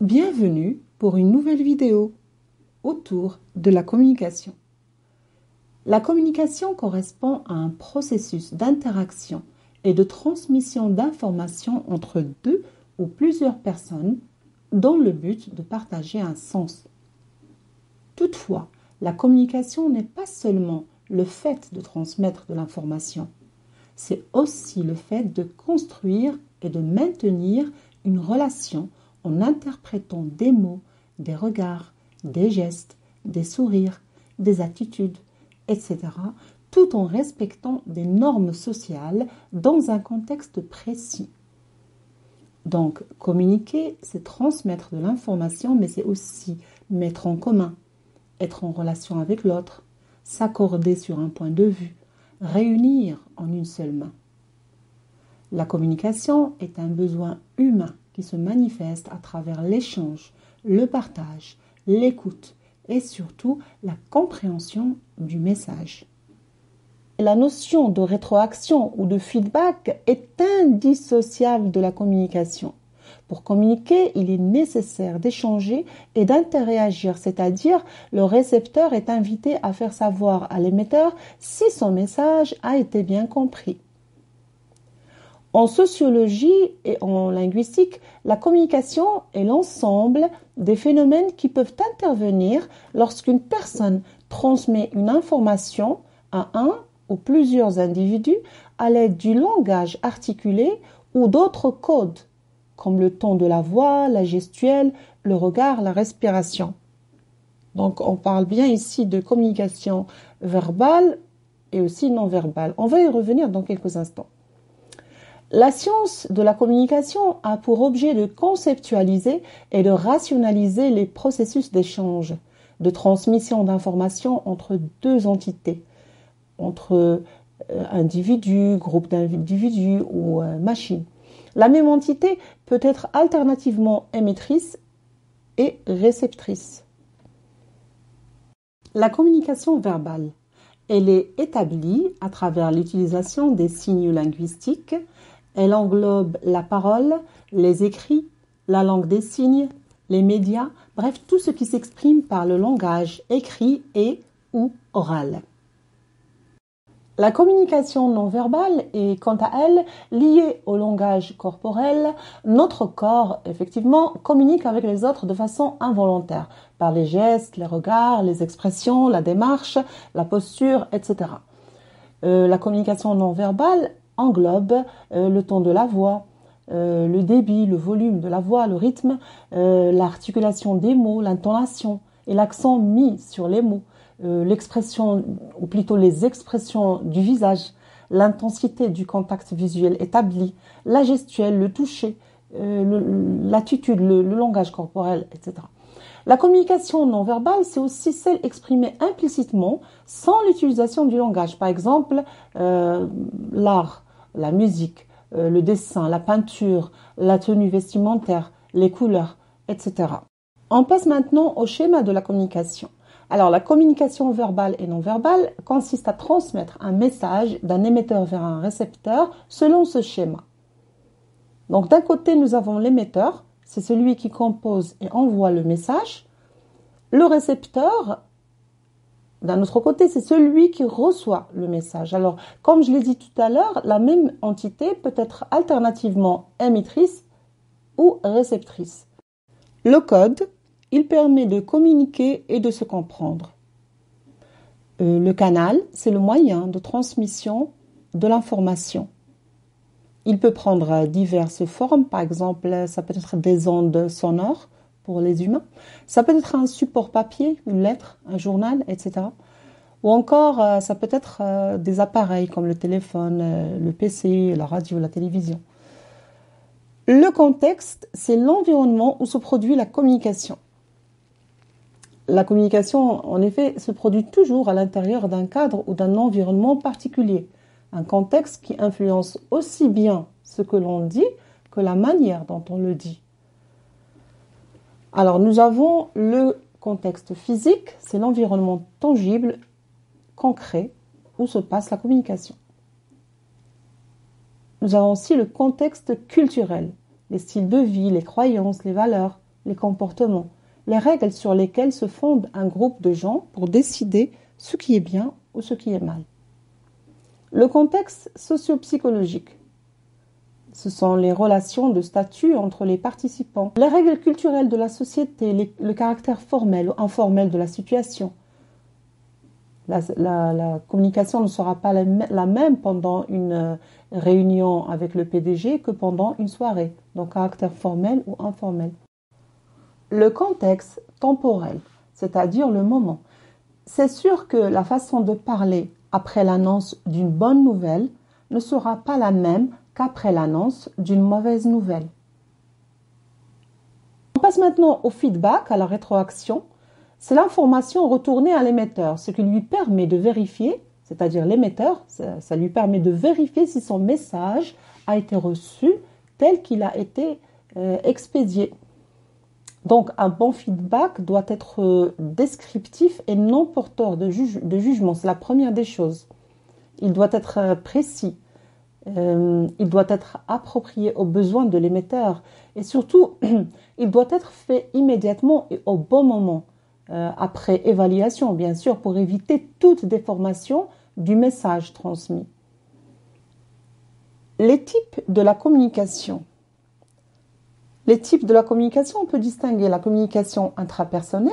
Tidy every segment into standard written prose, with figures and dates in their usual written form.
Bienvenue pour une nouvelle vidéo autour de la communication. La communication correspond à un processus d'interaction et de transmission d'informations entre deux ou plusieurs personnes dans le but de partager un sens. Toutefois, la communication n'est pas seulement le fait de transmettre de l'information, c'est aussi le fait de construire et de maintenir une relation en interprétant des mots, des regards, des gestes, des sourires, des attitudes, etc., tout en respectant des normes sociales dans un contexte précis. Donc, communiquer, c'est transmettre de l'information, mais c'est aussi mettre en commun, être en relation avec l'autre, s'accorder sur un point de vue, réunir en une seule main. La communication est un besoin humain qui se manifeste à travers l'échange, le partage, l'écoute et surtout la compréhension du message. La notion de rétroaction ou de feedback est indissociable de la communication. Pour communiquer, il est nécessaire d'échanger et d'interagir, c'est-à-dire le récepteur est invité à faire savoir à l'émetteur si son message a été bien compris. En sociologie et en linguistique, la communication est l'ensemble des phénomènes qui peuvent intervenir lorsqu'une personne transmet une information à un ou plusieurs individus à l'aide du langage articulé ou d'autres codes, comme le ton de la voix, la gestuelle, le regard, la respiration. Donc, on parle bien ici de communication verbale et aussi non verbale. On va y revenir dans quelques instants. La science de la communication a pour objet de conceptualiser et de rationaliser les processus d'échange, de transmission d'informations entre deux entités, entre individus, groupes d'individus ou machines. La même entité peut être alternativement émettrice et réceptrice. La communication verbale, elle est établie à travers l'utilisation des signes linguistiques. Elle englobe la parole, les écrits, la langue des signes, les médias, bref, tout ce qui s'exprime par le langage écrit et ou oral. La communication non verbale est quant à elle liée au langage corporel. Notre corps, effectivement, communique avec les autres de façon involontaire, par les gestes, les regards, les expressions, la démarche, la posture, etc. La communication non verbale englobe le ton de la voix, le débit, le volume de la voix, le rythme, l'articulation des mots, l'intonation et l'accent mis sur les mots, l'expression, ou plutôt les expressions du visage, l'intensité du contact visuel établi, la gestuelle, le toucher, l'attitude, le langage corporel, etc. La communication non verbale, c'est aussi celle exprimée implicitement sans l'utilisation du langage. Par exemple, l'art, la musique, le dessin, la peinture, la tenue vestimentaire, les couleurs, etc. On passe maintenant au schéma de la communication. Alors, la communication verbale et non verbale consiste à transmettre un message d'un émetteur vers un récepteur selon ce schéma. Donc, d'un côté, nous avons l'émetteur, c'est celui qui compose et envoie le message. Le récepteur, d'un autre côté, c'est celui qui reçoit le message. Alors, comme je l'ai dit tout à l'heure, la même entité peut être alternativement émettrice ou réceptrice. Le code, il permet de communiquer et de se comprendre. Le canal, c'est le moyen de transmission de l'information. Il peut prendre diverses formes, par exemple, ça peut être des ondes sonores pour les humains, ça peut être un support papier, une lettre, un journal, etc. Ou encore, ça peut être des appareils comme le téléphone, le PC, la radio, la télévision. Le contexte, c'est l'environnement où se produit la communication. La communication, en effet, se produit toujours à l'intérieur d'un cadre ou d'un environnement particulier. Un contexte qui influence aussi bien ce que l'on dit que la manière dont on le dit. Alors, nous avons le contexte physique, c'est l'environnement tangible, concret, où se passe la communication. Nous avons aussi le contexte culturel, les styles de vie, les croyances, les valeurs, les comportements, les règles sur lesquelles se fonde un groupe de gens pour décider ce qui est bien ou ce qui est mal. Le contexte socio-psychologique, ce sont les relations de statut entre les participants, les règles culturelles de la société, le caractère formel ou informel de la situation. La communication ne sera pas la même pendant une réunion avec le PDG que pendant une soirée, donc caractère formel ou informel. Le contexte temporel, c'est-à-dire le moment. C'est sûr que la façon de parler après l'annonce d'une bonne nouvelle ne sera pas la même qu'après l'annonce d'une mauvaise nouvelle. On passe maintenant au feedback, à la rétroaction. C'est l'information retournée à l'émetteur, ce qui lui permet de vérifier, c'est-à-dire l'émetteur, ça lui permet de vérifier si son message a été reçu tel qu'il a été expédié. Donc, un bon feedback doit être descriptif et non porteur de jugement. C'est la première des choses. Il doit être précis. Il doit être approprié aux besoins de l'émetteur. Et surtout, il doit être fait immédiatement et au bon moment, après évaluation, bien sûr, pour éviter toute déformation du message transmis. Les types de la communication. Les types de la communication, on peut distinguer la communication intrapersonnelle,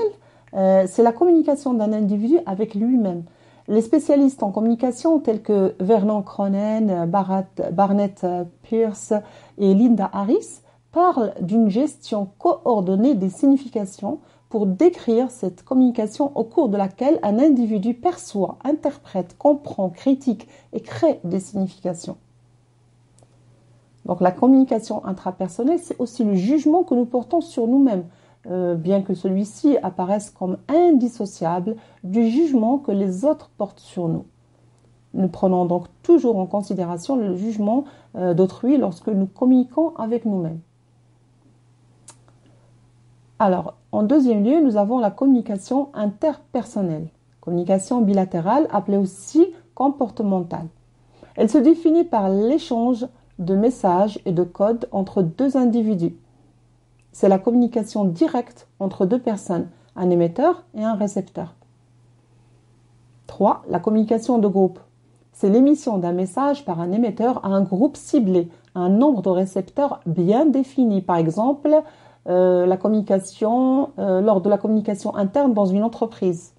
c'est la communication d'un individu avec lui-même. Les spécialistes en communication tels que Vernon Cronen, Barnett Peirce et Linda Harris parlent d'une gestion coordonnée des significations pour décrire cette communication au cours de laquelle un individu perçoit, interprète, comprend, critique et crée des significations. Donc la communication intrapersonnelle, c'est aussi le jugement que nous portons sur nous-mêmes, bien que celui-ci apparaisse comme indissociable du jugement que les autres portent sur nous. Nous prenons donc toujours en considération le jugement d'autrui lorsque nous communiquons avec nous-mêmes. Alors, en deuxième lieu, nous avons la communication interpersonnelle, communication bilatérale appelée aussi comportementale. Elle se définit par l'échange de messages et de codes entre deux individus. C'est la communication directe entre deux personnes, un émetteur et un récepteur. 3. La communication de groupe. C'est l'émission d'un message par un émetteur à un groupe ciblé, à un nombre de récepteurs bien défini. Par exemple, lors de la communication interne dans une entreprise.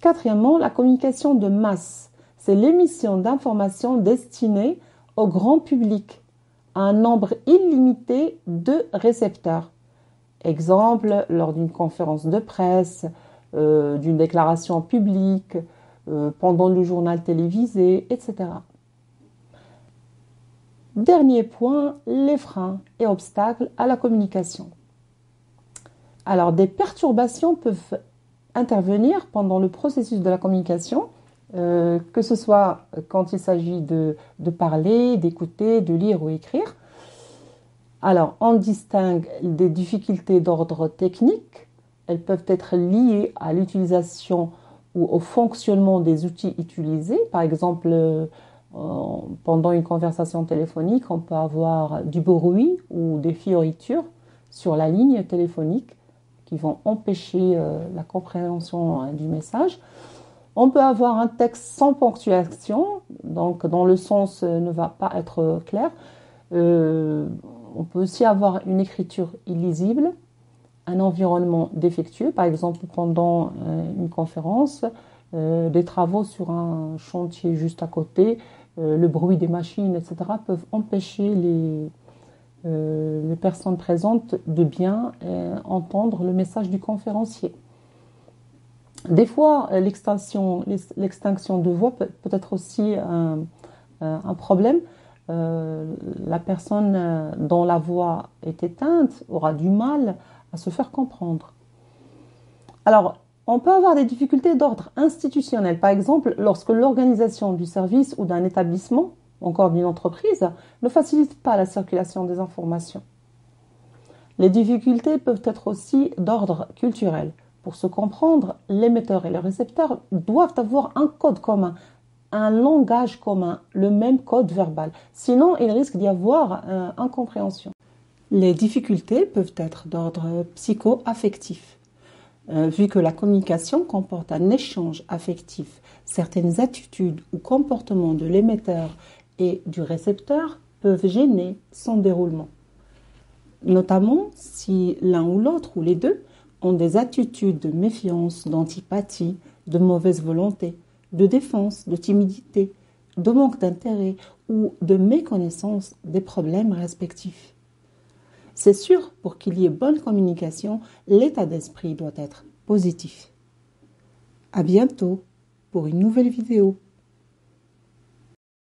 4. La communication de masse. C'est l'émission d'informations destinées au grand public, à un nombre illimité de récepteurs. Exemple, lors d'une conférence de presse, d'une déclaration publique, pendant le journal télévisé, etc. Dernier point, les freins et obstacles à la communication. Alors, des perturbations peuvent intervenir pendant le processus de la communication, que ce soit quand il s'agit de parler, d'écouter, de lire ou écrire. Alors, on distingue des difficultés d'ordre technique. Elles peuvent être liées à l'utilisation ou au fonctionnement des outils utilisés. Par exemple, pendant une conversation téléphonique, on peut avoir du bruit ou des fioritures sur la ligne téléphonique qui vont empêcher la compréhension du message. On peut avoir un texte sans ponctuation, donc dont le sens ne va pas être clair. On peut aussi avoir une écriture illisible, un environnement défectueux, par exemple pendant une conférence, des travaux sur un chantier juste à côté, le bruit des machines, etc. peuvent empêcher les personnes présentes de bien entendre le message du conférencier. Des fois, l'extinction de voix peut être aussi un problème. La personne dont la voix est éteinte aura du mal à se faire comprendre. Alors, on peut avoir des difficultés d'ordre institutionnel. Par exemple, lorsque l'organisation du service ou d'un établissement, encore d'une entreprise, ne facilite pas la circulation des informations. Les difficultés peuvent être aussi d'ordre culturel. Pour se comprendre, l'émetteur et le récepteur doivent avoir un code commun, un langage commun, le même code verbal. Sinon, il risque d'y avoir incompréhension. Les difficultés peuvent être d'ordre psycho-affectif. Vu que la communication comporte un échange affectif, certaines attitudes ou comportements de l'émetteur et du récepteur peuvent gêner son déroulement. Notamment si l'un ou l'autre ou les deux ont des attitudes de méfiance, d'antipathie, de mauvaise volonté, de défense, de timidité, de manque d'intérêt ou de méconnaissance des problèmes respectifs. C'est sûr, pour qu'il y ait bonne communication, l'état d'esprit doit être positif. À bientôt pour une nouvelle vidéo.